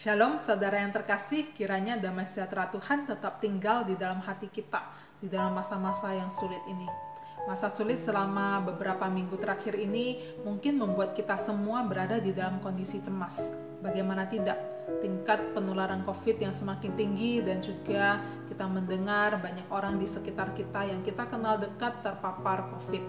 Shalom saudara yang terkasih, kiranya damai sejahtera Tuhan tetap tinggal di dalam hati kita, di dalam masa-masa yang sulit ini. Masa sulit selama beberapa minggu terakhir ini mungkin membuat kita semua berada di dalam kondisi cemas. Bagaimana tidak? Tingkat penularan COVID yang semakin tinggi dan juga kita mendengar banyak orang di sekitar kita yang kita kenal dekat terpapar COVID.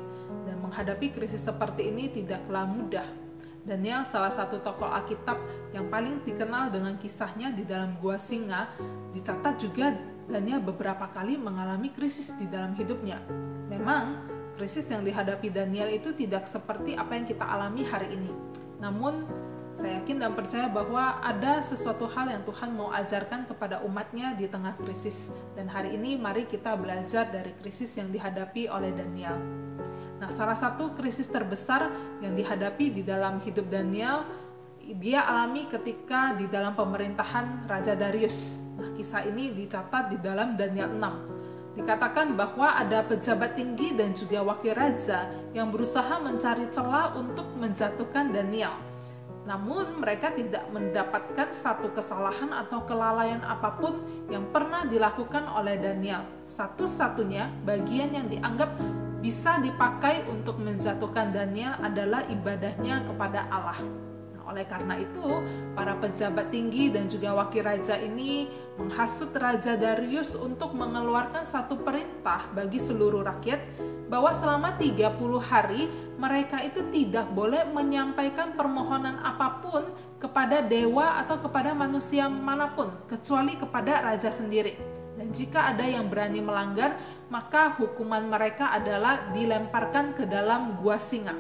Dan menghadapi krisis seperti ini tidaklah mudah. Daniel, salah satu tokoh Alkitab yang paling dikenal dengan kisahnya di dalam Gua Singa, dicatat juga Daniel beberapa kali mengalami krisis di dalam hidupnya. Memang, krisis yang dihadapi Daniel itu tidak seperti apa yang kita alami hari ini. Namun, saya yakin dan percaya bahwa ada sesuatu hal yang Tuhan mau ajarkan kepada umatnya di tengah krisis. Dan hari ini mari kita belajar dari krisis yang dihadapi oleh Daniel. Nah, salah satu krisis terbesar yang dihadapi di dalam hidup Daniel, dia alami ketika di dalam pemerintahan Raja Darius. Nah, kisah ini dicatat di dalam Daniel 6. Dikatakan bahwa ada pejabat tinggi dan juga wakil raja yang berusaha mencari celah untuk menjatuhkan Daniel. Namun mereka tidak mendapatkan satu kesalahan atau kelalaian apapun yang pernah dilakukan oleh Daniel. Satu-satunya bagian yang dianggap bisa dipakai untuk menjatuhkan Daniel adalah ibadahnya kepada Allah. Nah, oleh karena itu, para pejabat tinggi dan juga wakil raja ini menghasut Raja Darius untuk mengeluarkan satu perintah bagi seluruh rakyat bahwa selama 30 hari mereka itu tidak boleh menyampaikan permohonan apapun kepada dewa atau kepada manusia manapun kecuali kepada raja sendiri. Dan jika ada yang berani melanggar, maka hukuman mereka adalah dilemparkan ke dalam gua singa.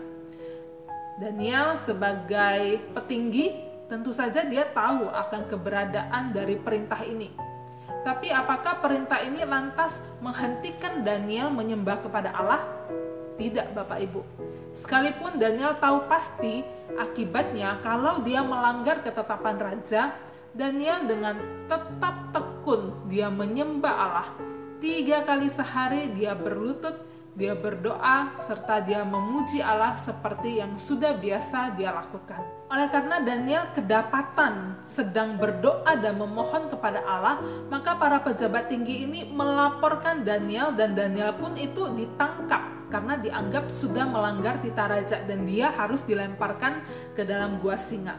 Daniel sebagai petinggi, tentu saja dia tahu akan keberadaan dari perintah ini. Tapi apakah perintah ini lantas menghentikan Daniel menyembah kepada Allah? Tidak, Bapak Ibu. Sekalipun Daniel tahu pasti akibatnya kalau dia melanggar ketetapan raja, Daniel dengan tetap tekun dia menyembah Allah. 3 kali sehari dia berlutut, dia berdoa, serta dia memuji Allah seperti yang sudah biasa dia lakukan. Oleh karena Daniel kedapatan sedang berdoa dan memohon kepada Allah, maka para pejabat tinggi ini melaporkan Daniel dan Daniel pun itu ditangkap karena dianggap sudah melanggar titah raja dan dia harus dilemparkan ke dalam gua singa.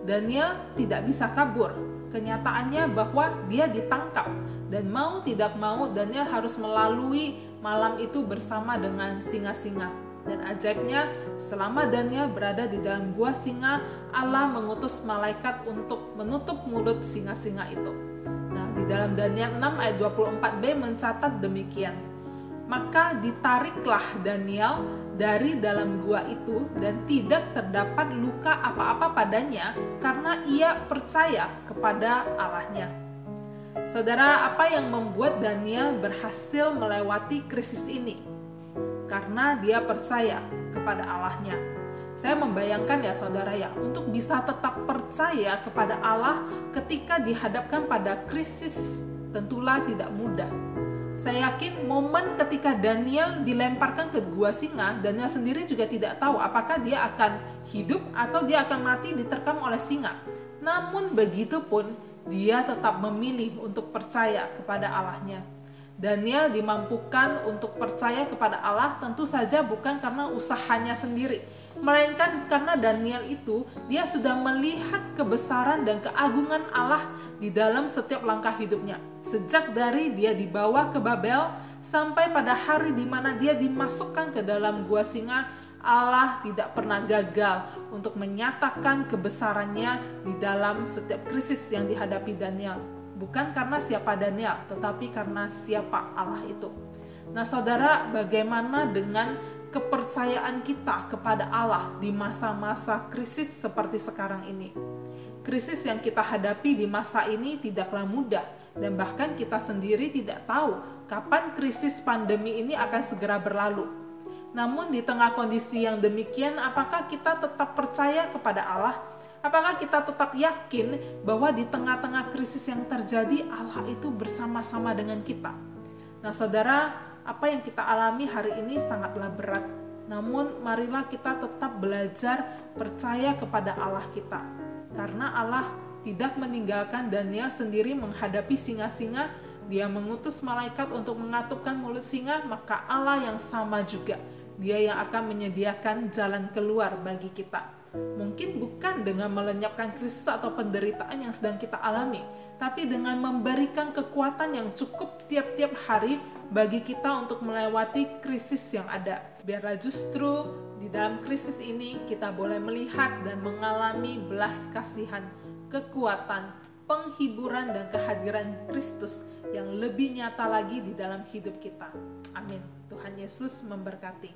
Daniel tidak bisa kabur. Kenyataannya bahwa dia ditangkap dan mau tidak mau Daniel harus melalui malam itu bersama dengan singa-singa. Dan ajaibnya, selama Daniel berada di dalam gua singa, Allah mengutus malaikat untuk menutup mulut singa-singa itu. Nah, di dalam Daniel 6 ayat 24b mencatat demikian. Maka ditariklah Daniel dari dalam gua itu dan tidak terdapat luka apa-apa padanya karena ia percaya kepada Allahnya. Saudara, apa yang membuat Daniel berhasil melewati krisis ini? Karena dia percaya kepada Allahnya. Saya membayangkan ya saudara ya, untuk bisa tetap percaya kepada Allah ketika dihadapkan pada krisis tentulah tidak mudah. Saya yakin momen ketika Daniel dilemparkan ke gua singa, Daniel sendiri juga tidak tahu apakah dia akan hidup atau dia akan mati diterkam oleh singa. Namun begitupun, dia tetap memilih untuk percaya kepada Allahnya. Daniel dimampukan untuk percaya kepada Allah tentu saja bukan karena usahanya sendiri, melainkan karena Daniel itu dia sudah melihat kebesaran dan keagungan Allah di dalam setiap langkah hidupnya. Sejak dari dia dibawa ke Babel sampai pada hari di mana dia dimasukkan ke dalam gua singa, Allah tidak pernah gagal untuk menyatakan kebesarannya di dalam setiap krisis yang dihadapi Daniel. Bukan karena siapa Daniel, tetapi karena siapa Allah itu. Nah saudara, bagaimana dengan kepercayaan kita kepada Allah di masa-masa krisis seperti sekarang ini? Krisis yang kita hadapi di masa ini tidaklah mudah, dan bahkan kita sendiri tidak tahu kapan krisis pandemi ini akan segera berlalu. Namun di tengah kondisi yang demikian, apakah kita tetap percaya kepada Allah? Apakah kita tetap yakin bahwa di tengah-tengah krisis yang terjadi, Allah itu bersama-sama dengan kita? Nah saudara, apa yang kita alami hari ini sangatlah berat. Namun marilah kita tetap belajar percaya kepada Allah kita. Karena Allah tidak meninggalkan Daniel sendiri menghadapi singa-singa. Dia mengutus malaikat untuk mengatupkan mulut singa, maka Allah yang sama juga. Dia yang akan menyediakan jalan keluar bagi kita. Mungkin bukan dengan melenyapkan krisis atau penderitaan yang sedang kita alami, tapi dengan memberikan kekuatan yang cukup tiap-tiap hari bagi kita untuk melewati krisis yang ada. Biarlah justru di dalam krisis ini kita boleh melihat dan mengalami belas kasihan, kekuatan, penghiburan dan kehadiran Kristus yang lebih nyata lagi di dalam hidup kita. Amin. Tuhan Yesus memberkati.